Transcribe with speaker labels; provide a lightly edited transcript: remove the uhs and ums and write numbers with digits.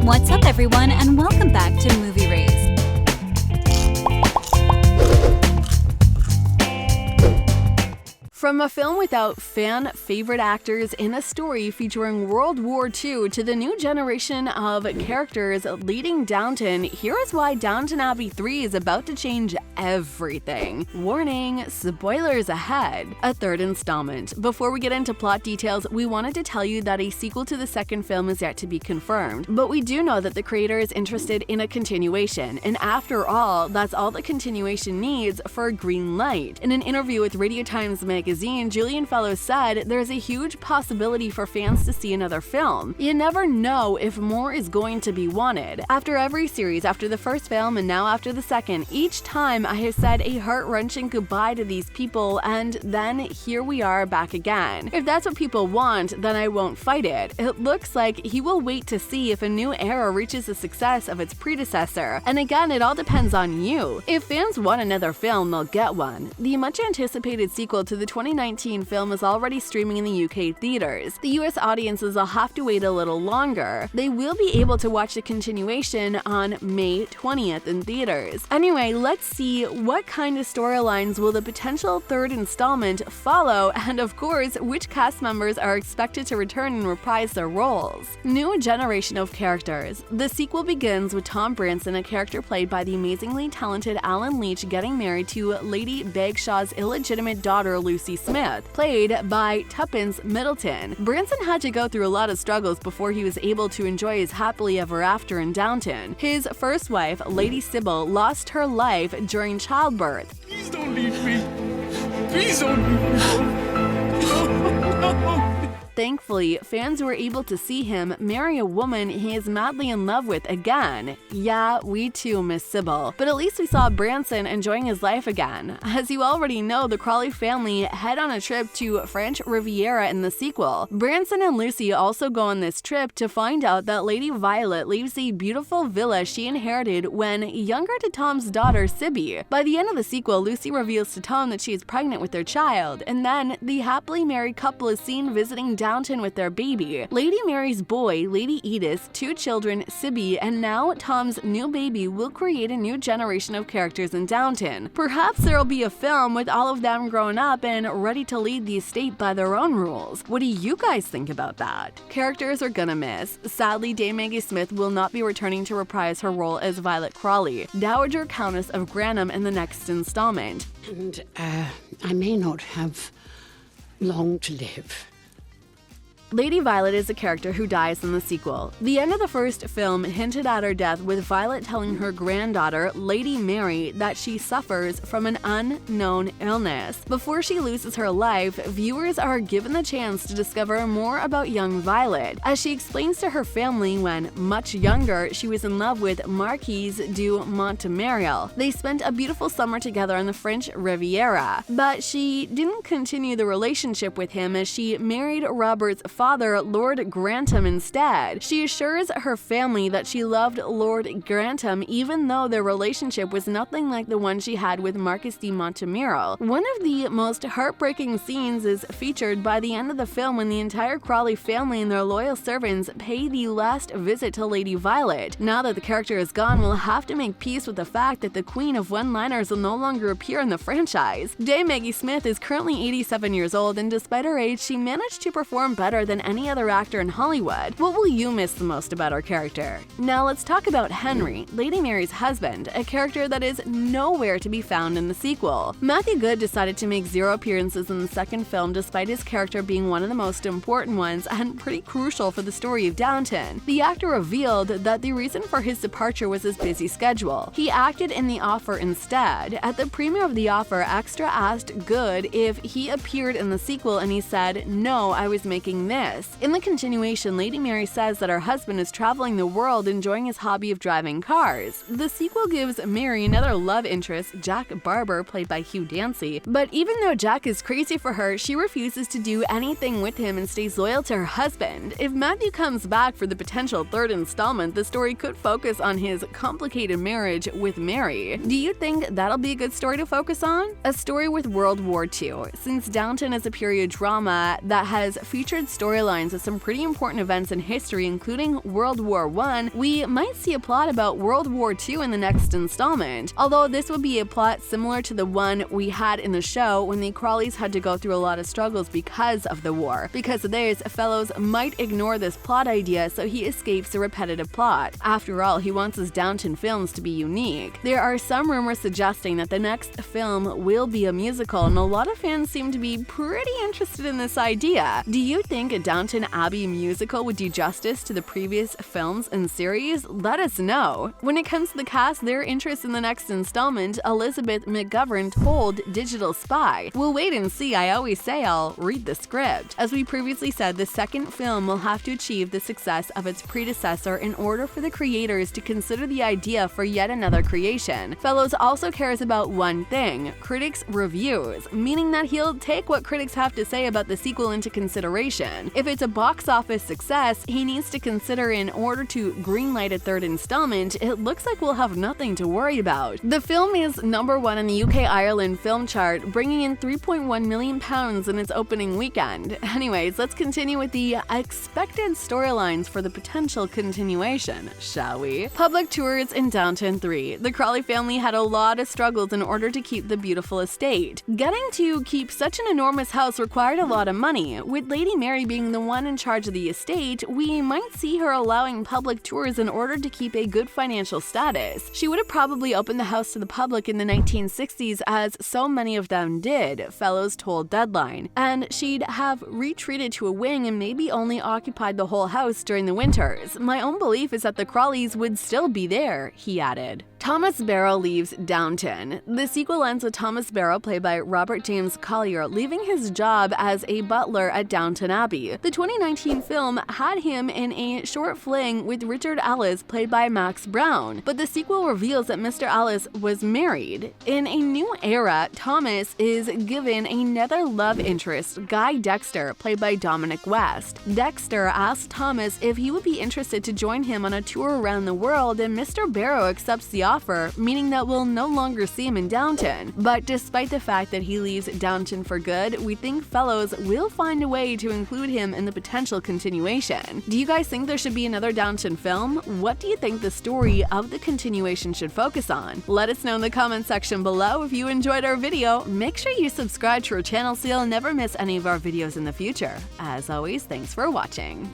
Speaker 1: What's up, everyone, and welcome back to Movie Raised.
Speaker 2: From a film without fan-favorite actors in a story featuring World War II to the new generation of characters leading Downton, here is why Downton Abbey 3 is about to change everything. Warning, spoilers ahead. A third installment. Before we get into plot details, we wanted to tell you that a sequel to the second film is yet to be confirmed, but we do know that the creator is interested in a continuation, and after all, that's all the continuation needs for a green light. In an interview with Radio Times magazine, Julian Fellowes said there's a huge possibility for fans to see another film. You never know if more is going to be wanted. After every series, after the first film and now after the second, each time I have said a heart-wrenching goodbye to these people, and then here we are back again. If that's what people want, then I won't fight it. It looks like he will wait to see if a new era reaches the success of its predecessor, and again, it all depends on you. If fans want another film, they'll get one. The much-anticipated sequel to the 2019 film is already streaming in the UK theaters. The US audiences will have to wait a little longer. They will be able to watch the continuation on May 20th in theaters. Anyway, let's see what kind of storylines will the potential third installment follow, and of course, which cast members are expected to return and reprise their roles. New generation of characters. The sequel begins with Tom Branson, a character played by the amazingly talented Alan Leach, getting married to Lady Bagshaw's illegitimate daughter Lucy Smith, played by Tuppence Middleton. Branson had to go through a lot of struggles before he was able to enjoy his happily ever after in Downton. His first wife, Lady Sybil, lost her life during childbirth.
Speaker 3: Please don't leave me. Please don't leave me. No.
Speaker 2: Thankfully, fans were able to see him marry a woman he is madly in love with again. Yeah, we too miss Sybil, but at least we saw Branson enjoying his life again. As you already know, the Crawley family head on a trip to French Riviera in the sequel. Branson and Lucy also go on this trip to find out that Lady Violet leaves the beautiful villa she inherited when younger to Tom's daughter Sibby. By the end of the sequel, Lucy reveals to Tom that she is pregnant with their child, and then the happily married couple is seen visiting Downton with their baby. Lady Mary's boy, Lady Edith, two children, Sibby, and now Tom's new baby will create a new generation of characters in Downton. Perhaps there'll be a film with all of them grown up and ready to lead the estate by their own rules. What do you guys think about that? Characters are gonna miss. Sadly, Dame Maggie Smith will not be returning to reprise her role as Violet Crawley, Dowager Countess of Grantham, in the next installment.
Speaker 4: And I may not have long to live.
Speaker 2: Lady Violet is a character who dies in the sequel. The end of the first film hinted at her death, with Violet telling her granddaughter, Lady Mary, that she suffers from an unknown illness. Before she loses her life, viewers are given the chance to discover more about young Violet, as she explains to her family when, much younger, she was in love with Marquis de Montmirail. They spent a beautiful summer together on the French Riviera, but she didn't continue the relationship with him as she married Robert's father, Lord Grantham, instead. She assures her family that she loved Lord Grantham even though their relationship was nothing like the one she had with Marquis de Montmirail. One of the most heartbreaking scenes is featured by the end of the film when the entire Crawley family and their loyal servants pay the last visit to Lady Violet. Now that the character is gone, we'll have to make peace with the fact that the queen of one-liners will no longer appear in the franchise. Dame Maggie Smith is currently 87 years old, and despite her age, she managed to perform better than any other actor in Hollywood. What will you miss the most about our character? Now let's talk about Henry, Lady Mary's husband, a character that is nowhere to be found in the sequel. Matthew Goode decided to make 0 appearances in the second film, despite his character being one of the most important ones and pretty crucial for the story of Downton. The actor revealed that the reason for his departure was his busy schedule. He acted in The Offer instead. At the premiere of The Offer, Extra asked Goode if he appeared in the sequel, and he said, "No, I was making this." In the continuation, Lady Mary says that her husband is traveling the world enjoying his hobby of driving cars. The sequel gives Mary another love interest, Jack Barber, played by Hugh Dancy, but even though Jack is crazy for her, she refuses to do anything with him and stays loyal to her husband. If Matthew comes back for the potential third installment, the story could focus on his complicated marriage with Mary. Do you think that'll be a good story to focus on? A story with World War II, since Downton is a period drama that has featured stories storylines of some pretty important events in history, including World War I, we might see a plot about World War II in the next installment, although this would be a plot similar to the one we had in the show when the Crawleys had to go through a lot of struggles because of the war. Because of this, Fellowes might ignore this plot idea so he escapes the repetitive plot. After all, he wants his Downton films to be unique. There are some rumors suggesting that the next film will be a musical, and a lot of fans seem to be pretty interested in this idea. Do you think a Downton Abbey musical would do justice to the previous films and series? Let us know. When it comes to the cast, their interest in the next installment, Elizabeth McGovern told Digital Spy, "We'll wait and see. I always say I'll read the script." As we previously said, the second film will have to achieve the success of its predecessor in order for the creators to consider the idea for yet another creation. Fellowes also cares about one thing: critics' reviews, meaning that he'll take what critics have to say about the sequel into consideration. If it's a box office success, he needs to consider in order to greenlight a third installment. It looks like we'll have nothing to worry about. The film is #1 in the UK-Ireland film chart, bringing in £3.1 million in its opening weekend. Anyways, let's continue with the expected storylines for the potential continuation, shall we? Public tours in Downton 3. The Crawley family had a lot of struggles in order to keep the beautiful estate. Getting to keep such an enormous house required a lot of money. With Lady Mary being the one in charge of the estate, we might see her allowing public tours in order to keep a good financial status. She would have probably opened the house to the public in the 1960s, as so many of them did, Fellowes told Deadline, and she'd have retreated to a wing and maybe only occupied the whole house during the winters. My own belief is that the Crawleys would still be there, he added. Thomas Barrow leaves Downton. The sequel ends with Thomas Barrow, played by Robert James Collier, leaving his job as a butler at Downton Abbey. The 2019 film had him in a short fling with Richard Ellis, played by Max Brown, but the sequel reveals that Mr. Ellis was married. In a new era, Thomas is given another love interest, Guy Dexter, played by Dominic West. Dexter asked Thomas if he would be interested to join him on a tour around the world, and Mr. Barrow accepts the offer, meaning that we'll no longer see him in Downton. But despite the fact that he leaves Downton for good, we think Fellowes will find a way to include him in the potential continuation. Do you guys think there should be another Downton film? What do you think the story of the continuation should focus on? Let us know in the comment section below. If you enjoyed our video, make sure you subscribe to our channel so you'll never miss any of our videos in the future. As always, thanks for watching.